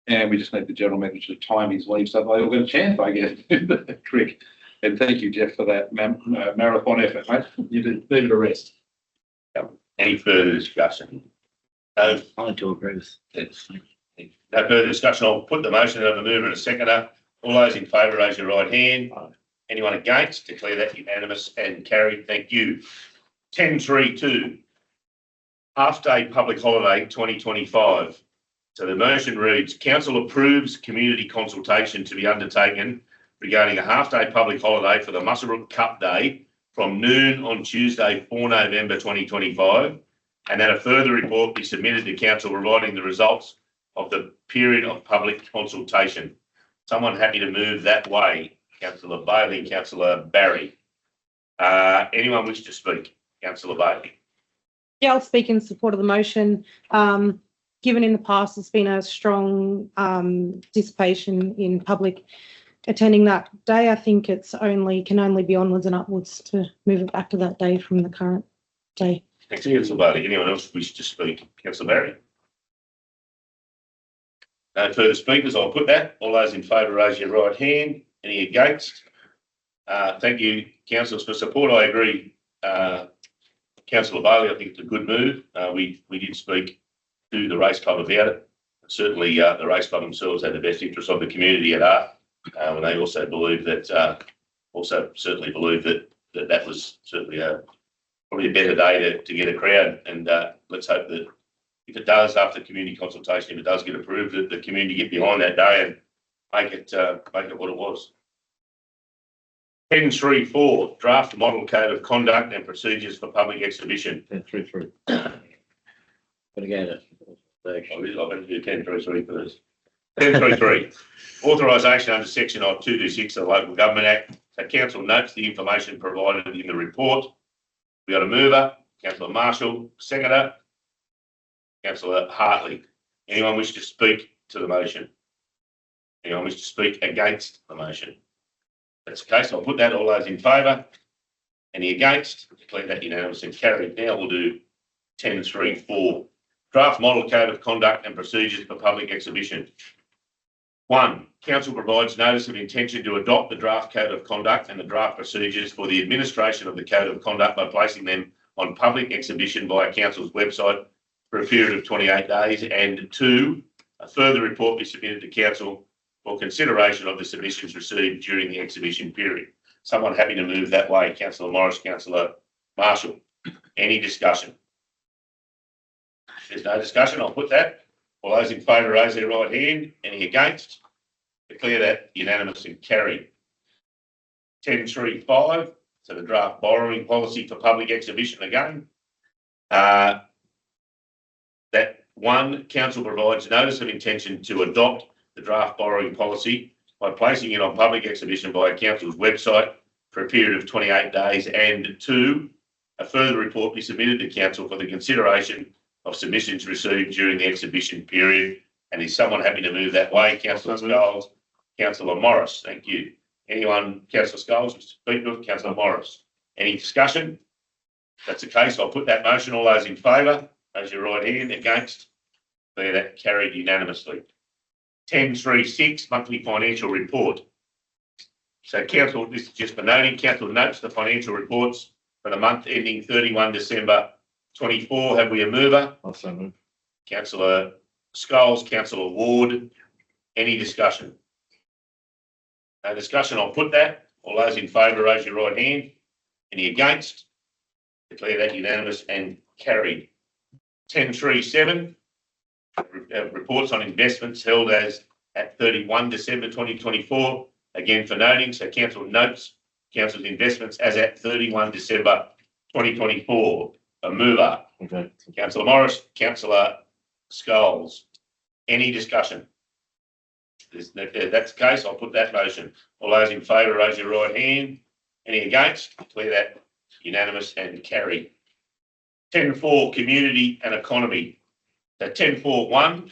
And we just need the general manager to time his leave so they all get a chance, I guess, the trick. And thank you, Jeff, for that marathon effort, mate. You did leave it a rest. Any further discussion? No. I do agree with that. No further discussion. I'll put the motion of a mover and a seconder. All those in favour, raise your right hand. Anyone against? Declare that unanimous and carried. Thank you. 10.3.2. Half-day public holiday 2025. So the motion reads, Council approves community consultation to be undertaken regarding a half-day public holiday for the Muswellbrook Cup Day from noon on Tuesday, 4 November 2025, and that a further report be submitted to Council providing the results of the period of public consultation. Someone happy to move that way? Councillor Bailey and Councillor Barry. Anyone wish to speak? Councillor Bailey. Yeah, I'll speak in support of the motion. Given in the past there's been a strong participation in public attending that day, I think it's can only be onwards and upwards to move it back to that day from the current day. Thanks, Councillor Bailey. Anyone else wish to speak? Councillor Barry? No further speakers. I'll put that. All those in favour, raise your right hand. Any against? Thank you, councillors, for support. I agree. Councillor Bailey, I think it's a good move. We did speak to the race club about it. Certainly, the race club themselves had the best interest of the community at heart. And they also believe that, certainly believe that was certainly probably a better day to get a crowd. And let's hope that if it does, after community consultation, if it does get approved, that the community get behind that day and make it what it was. 10.3.4, draft model code of conduct and procedures for public exhibition. 10.3.3. Gotta go to. I'm going to do 10.3.3 first. 10.3.3, authorisation under section 226 of the Local Government Act. So council notes the information provided in the report. We got a mover, Councillor Marshall, seconder, Councillor Hartley. Anyone wish to speak to the motion? Anyone wish to speak against the motion? That's the case. I'll put that. All those in favour? Any against? Declare that unanimous and carried. Now we'll do 10.3.4. Draft model code of conduct and procedures for public exhibition. 1. Council provides notice of intention to adopt the draft code of conduct and the draft procedures for the administration of the code of conduct by placing them on public exhibition via council's website for a period of 28 days. And 2. A further report be submitted to council for consideration of the submissions received during the exhibition period. Someone happy to move that way? Councillor Morris, Councillor Marshall. Any discussion? If there's no discussion, I'll put that. All those in favour, raise their right hand. Any against? Declare that unanimous and carried. 10.3.5, so the draft borrowing policy for public exhibition again. That 1, council provides notice of intention to adopt the draft borrowing policy by placing it on public exhibition via council's website for a period of 28 days. And 2, a further report be submitted to council for the consideration of submissions received during the exhibition period. And is someone happy to move that way? Councillor Scholes, Councillor Morris. Thank you. Anyone? Councillor Scholes, Mr. Speaker, Councillor Morris. Any discussion? That's the case. I'll put that motion. All those in favour, raise your right hand. Against? Declare that carried unanimously. 10.3.6, monthly financial report. So council, this is just for noting, council notes the financial reports for the month ending 31 December 24. Have we a mover? Also move. Councillor Scholes, Councillor Ward. Any discussion? No discussion. I'll put that. All those in favour, raise your right hand. Any against? Declare that unanimous and carried. 10.3.7, reports on investments held as at 31 December 2024. Again, for noting, so council notes council's investments as at 31 December 2024. A mover. Okay. Councillor Morris, Councillor Scholes. Any discussion? If that's the case, I'll put that motion. All those in favour, raise your right hand. Any against? Declare that unanimous and carried. 10.4, community and economy. So 10.4.1,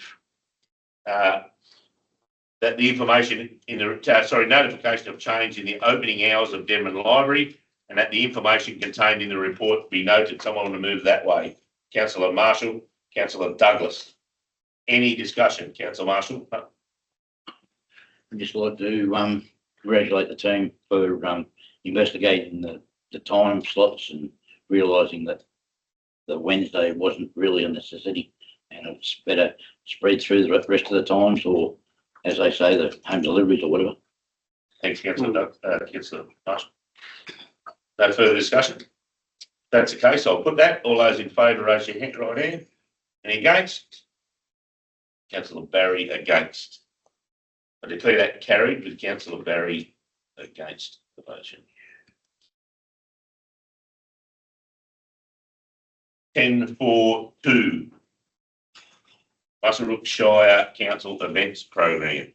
that the information in the, notification of change in the opening hours of Denman Library, and that the information contained in the report be noted. Someone want to move that way? Councillor Marshall, Councillor Douglas. Any discussion? Councillor Marshall? I'd just like to congratulate the team for investigating the time slots and realising that the Wednesday wasn't really a necessity and it's better spread through the rest of the times, or as they say, the home deliveries or whatever. Thanks, Councillor Councillor Marshall. No further discussion? If that's the case, I'll put that. All those in favour, raise your hand, right hand. Any against? Councillor Barry against. I declare that carried with Councillor Barry against the motion. 10.4.2, Muswellbrook Shire Council Events Program.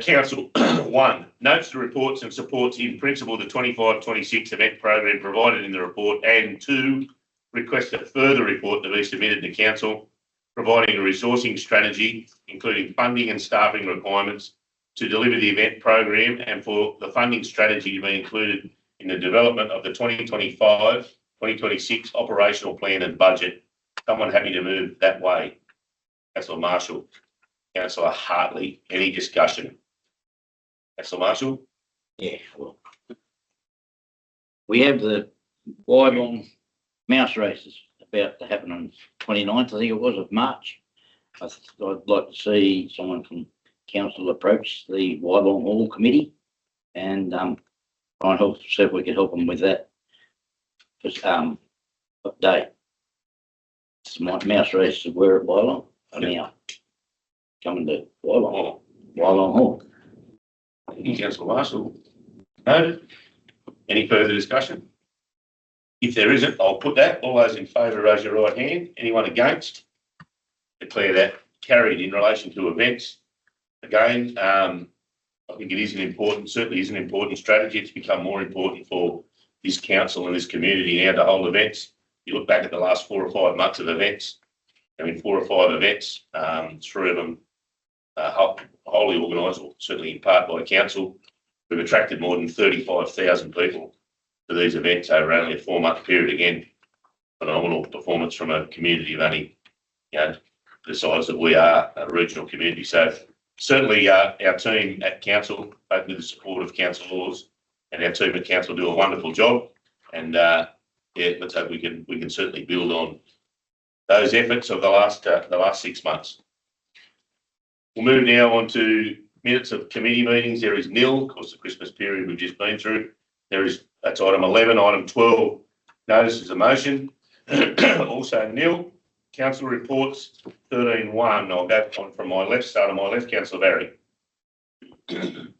Council 1 notes the reports and supports in principle the 25-26 event program provided in the report, and 2 requests a further report to be submitted to council providing a resourcing strategy including funding and staffing requirements to deliver the event program, and for the funding strategy to be included in the development of the 2025 2026 operational plan and budget. Someone happy to move that way? Councillor Marshall, Councillor Hartley, any discussion? Councillor Marshall? Yeah, well. We have the Wyvern mouse races about to happen on 29th, I think it was, of March. I'd like to see someone from council approach the Wyvern Hall Committee and try and help, see if we can help them with that. Update. Mouse races were at Wyvern, now coming to Wyvern Hall. Thank you, Councillor Marshall. Noted. Any further discussion? If there isn't, I'll put that. All those in favour, raise your right hand. Anyone against? Declare that carried. In relation to events. Again, I think it is certainly is an important strategy. It's become more important for this council and this community now to hold events. You look back at the last 4 or 5 months of events. I mean, 4 or 5 events, 3 of them wholly organised, or certainly in part by council. We've attracted more than 35,000 people to these events over only a 4-month period. Again, phenomenal performance from a community of only, the size that we are, a regional community. So certainly our team at council, both with the support of councillors and our team at council, do a wonderful job. And let's hope we can certainly build on those efforts of the last 6 months. We'll move now on to minutes of committee meetings. There is nil. Of course, the Christmas period we've just been through. That's item 11. Item 12, notices of motion. Also nil. Council reports 13.1. I'll go on from my left, start on my left. Councillor Barry.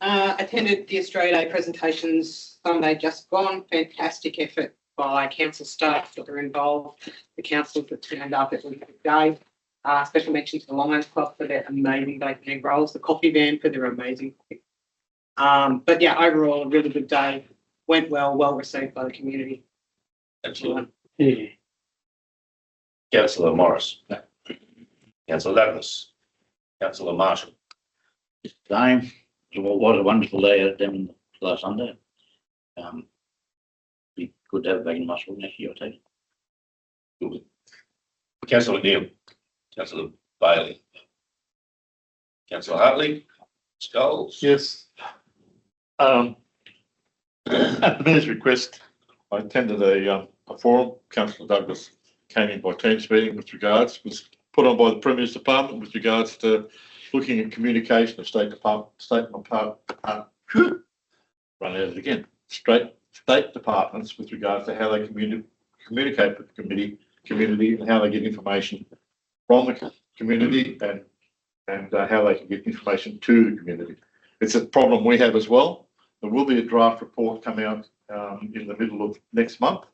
Attended the Australia Day presentations Sunday just gone. Fantastic effort by council staff that were involved. The council that turned up. It was a good day. Special mention to the Lions Club for their amazing bacon egg rolls, the coffee van for their amazing coffee. But yeah, overall, a really good day. Went well received by the community. Absolutely. Yeah. Councillor Morris. No. Councillor Douglas. Councillor Marshall. Same. It was a wonderful day out down last Sunday. Be good to have it back in Muswellbrook next year, I take it. Good. Councillor Neal. Councillor Bailey. Councillor Hartley. Scholes. Yes. At the mayor's request, I attended a forum. Councillor Douglas came in by Teams meeting was put on by the Premier's Department with regards to looking at communication of State departments with regards to how they communicate with the community and how they get information from the community and how they can get information to the community. It's a problem we have as well. There will be a draft report come out in the middle of next month.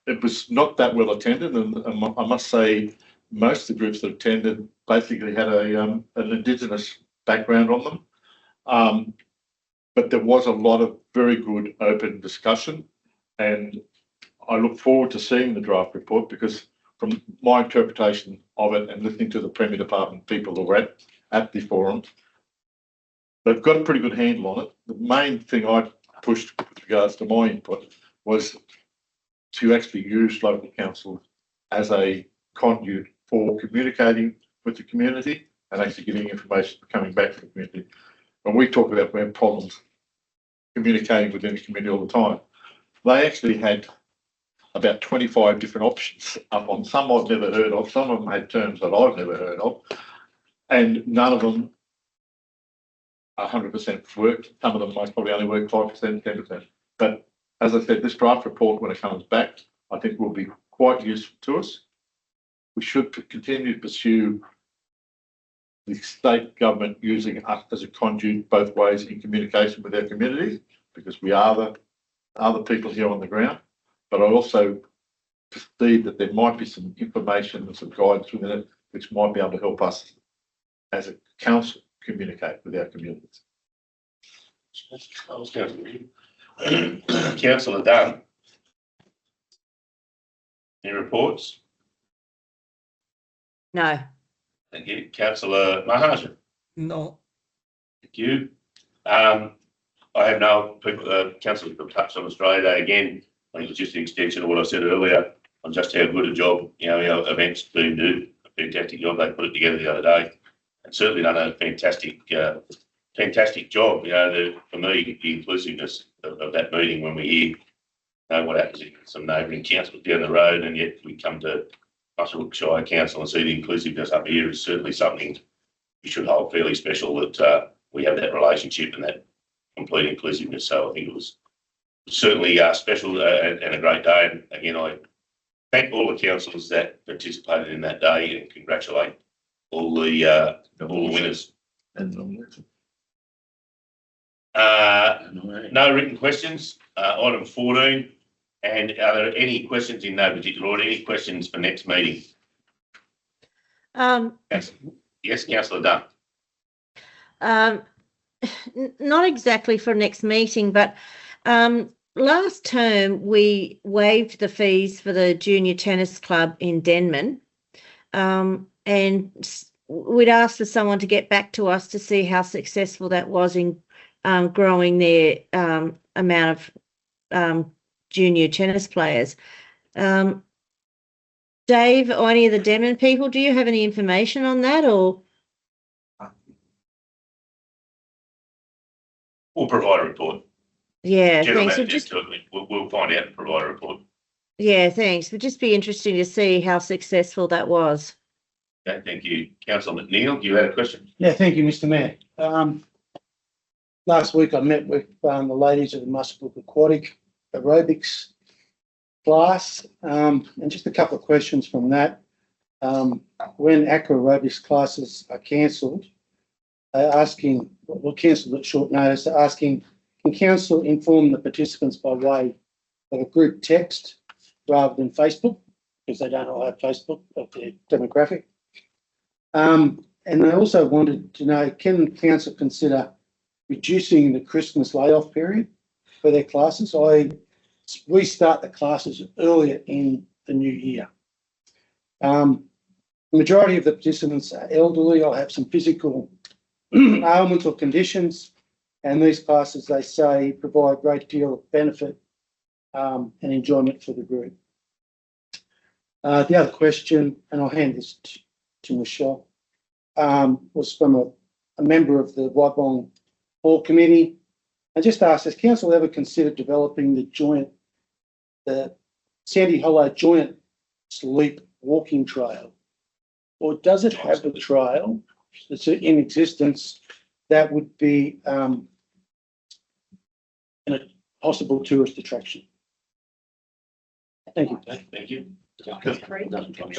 It was not that well attended, and I must say most of the groups that attended basically had an Indigenous background on them. But there was a lot of very good open discussion, and I look forward to seeing the draft report because from my interpretation of it and listening to the Premier Department people that were at the forum, they've got a pretty good handle on it. The main thing I pushed with regards to my input was to actually use local council as a conduit for communicating with the community and actually getting information coming back from the community. When we talk about we have problems communicating within the community all the time, they actually had about 25 different options up on. Some I've never heard of, some of them had terms that I've never heard of, and none of them 100% worked. Some of them might probably only work 5%, 10%. But as I said, this draft report, when it comes back, I think will be quite useful to us. We should continue to pursue the state government using us as a conduit both ways in communication with our communities, because we are the people here on the ground. But I also perceive that there might be some information and some guidance within it which might be able to help us as a council communicate with our communities. Councillor Dunn. Any reports? No. Thank you. Councillor Mahajan. No. Thank you. I have no people, councillors have touched on Australia Day again. I think it's just an extension of what I said earlier on just how good a job, our events team do. A fantastic job. They put it together the other day and certainly done a fantastic job. For me, the inclusiveness of that meeting when we hear what happens in some neighbouring councils down the road, and yet we come to Muswellbrook Shire Council and see the inclusiveness up here is certainly something we should hold fairly special, that we have that relationship and that complete inclusiveness. So I think it was certainly special and a great day. And again, I thank all the councillors that participated in that day and congratulate all the winners. No written questions. Item 14. And are there any questions in no particular order? Any questions for next meeting? Yes, Councillor Dunn. Not exactly for next meeting, but last term we waived the fees for the junior tennis club in Denman, and we'd asked for someone to get back to us to see how successful that was in growing their amount of junior tennis players. Dave, or any of the Denman people, do you have any information on that, or? We'll provide a report. Yeah, General thanks. manager, we'll find out and provide a report. Yeah, thanks. Would just be interesting to see how successful that was. Okay, thank you. Councillor McNeil, you had a question? Yeah, thank you, Mr. Mayor. Last week I met with the ladies of the Muswellbrook Aquatic Aerobics class, and just a couple of questions from that. When aqua aerobics classes are cancelled, cancelled at short notice, they're asking, can council inform the participants by way of a group text rather than Facebook, because they don't all have Facebook of their demographic. And they also wanted to know, can council consider reducing the Christmas layoff period for their classes? We start the classes earlier in the new year. The majority of the participants are elderly or have some physical ailments or conditions, and these classes, they say, provide a great deal of benefit and enjoyment for the group. The other question, and I'll hand this to Michelle, was from a member of the Waibong Hall Committee. I just asked, has council ever considered developing the Sandy Hollow Joint Sleep Walking Trail? Or does it have a trail that's in existence that would be a possible tourist attraction? Thank you. Thank you. Can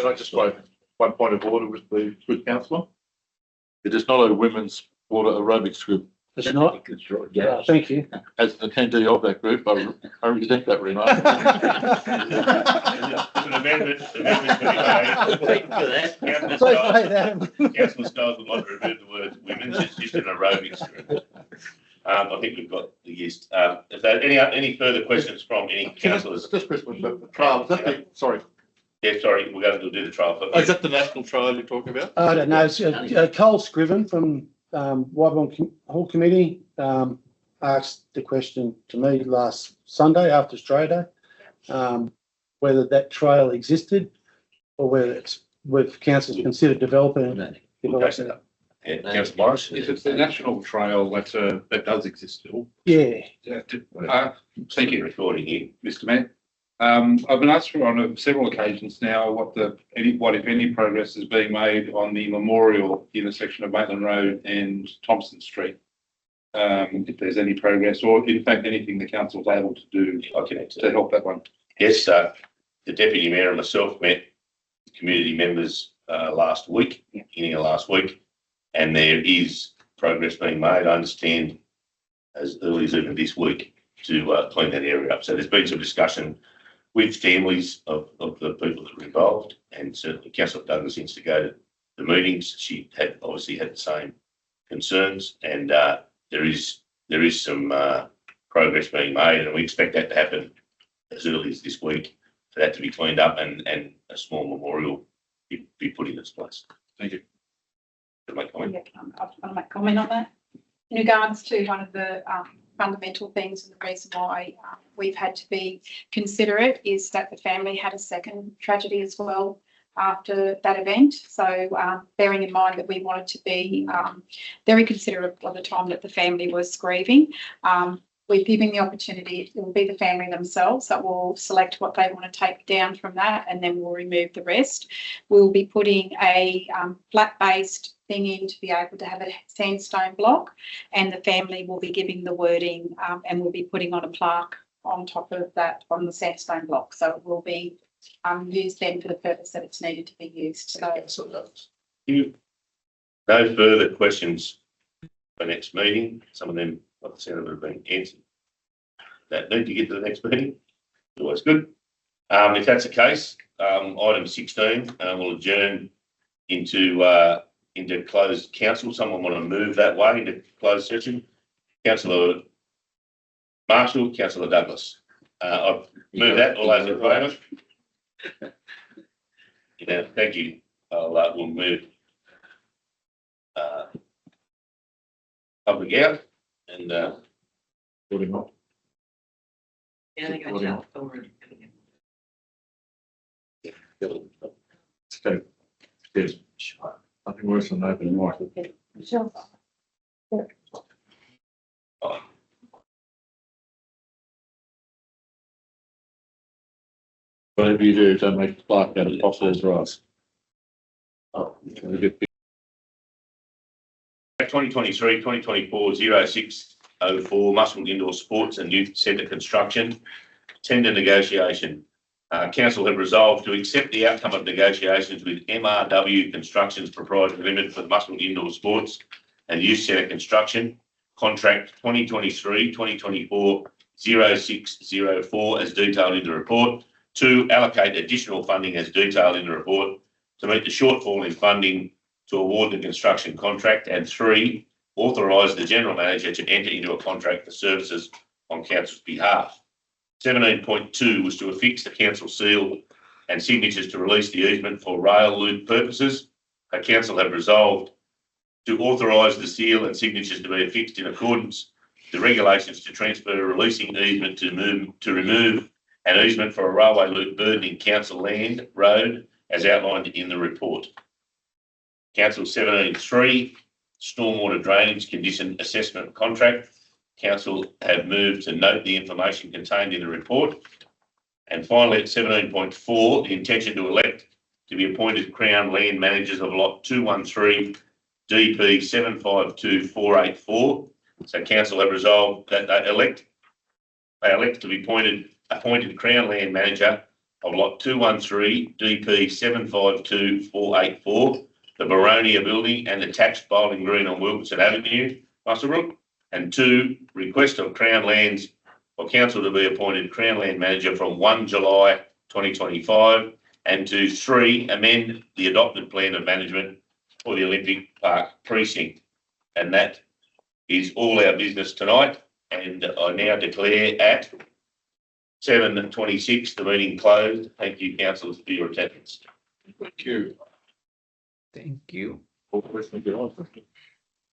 I just make one point of order with the councillor? It is not a women's water aerobics group. It's not? Yeah. Thank you. As an attendee of that group, I resent that remark. An amendment to be made. Councillor Stiles would like to remove the words women's, it's just an aerobics group. I think we've got the gist. Is there any further questions from any councillors? Just question about the trial. Sorry. Yeah, sorry, we're going to do the trial. Is that the national trial you're talking about? I don't know. It's Cole Scriven from Waibong Hall Committee asked the question to me last Sunday after Australia Day, whether that trail existed or whether we've council considered developing it. Yeah, Councillor Morris. If it's the national trail, that does exist still. Yeah. Thank you. Recording here, Mr. Mayor. I've been asked on several occasions now what if any progress is being made on the memorial intersection of Maitland Road and Thompson Street. If there's any progress, or in fact anything the council's able to do to help that one. Yes, the Deputy Mayor and myself met community members last week, beginning of last week, and there is progress being made. I understand as early as even this week to clean that area up. So there's been some discussion with families of the people that were involved, and certainly Councillor Douglas instigated the meetings. She had obviously had the same concerns, and there is some progress being made, and we expect that to happen as early as this week for that to be cleaned up and a small memorial be put in its place. Thank you. I want to make comment on that. In regards to one of the fundamental things, and the reason why we've had to be considerate is that the family had a second tragedy as well after that event. So bearing in mind that we wanted to be very considerate of the time that the family was grieving, we're giving the opportunity, it will be the family themselves that will select what they want to take down from that, and then we'll remove the rest. We'll be putting a flat-based thing in to be able to have a sandstone block, and the family will be giving the wording and we'll be putting on a plaque on top of that on the sandstone block. So it will be used then for the purpose that it's needed to be used. So no further questions for next meeting. Some of them, like I said, have been answered. That need to get to the next meeting. Always good. If that's the case, item 16 will adjourn into closed council. Someone want to move that way into closed session? Councillor Marshall, Councillor Douglas. I've moved that. All those in favour? Yeah, thank you. We'll move public out and Putting on. Yeah, they got jump forward. So, there's nothing worse than open mic. Whatever you do, don't make the plaque out of phosphorus rice. Oh, we get 2023-2024-0604 Muswellbrook Indoor Sports and Youth Centre construction tender negotiation. Council have resolved to accept the outcome of negotiations with MRW Constructions Proprietary Limited for the Muswellbrook Indoor Sports and Youth Centre construction contract 2023-2024-0604 as detailed in the report. 2, allocate additional funding as detailed in the report to meet the shortfall in funding to award the construction contract. And 3, authorise the General Manager to enter into a contract for services on Council's behalf. 17.2 was to affix the Council seal and signatures to release the easement for rail loop purposes. The Council have resolved to authorise the seal and signatures to be affixed in accordance with the regulations to transfer releasing easement to remove an easement for a railway loop burdening Council land road as outlined in the report. Council 17.3, stormwater drainage condition assessment contract. Council have moved to note the information contained in the report. And finally, at 17.4, the intention to elect to be appointed Crown Land Managers of Lot 213 DP 752484. So Council have resolved that they elect to be appointed Crown Land Manager of Lot 213 DP 752484, the Baronia Building and attached bowling green on Wilkinson Avenue, Muswellbrook. And 2, request of Crown Lands for Council to be appointed Crown Land Manager from 1 July 2025. And 3, amend the adopted plan of management for the Olympic Park precinct. And that is all our business tonight. And I now declare at 7:26 the meeting closed. Thank you, councillors, for your attendance. Thank you. Thank you. All questions be answered.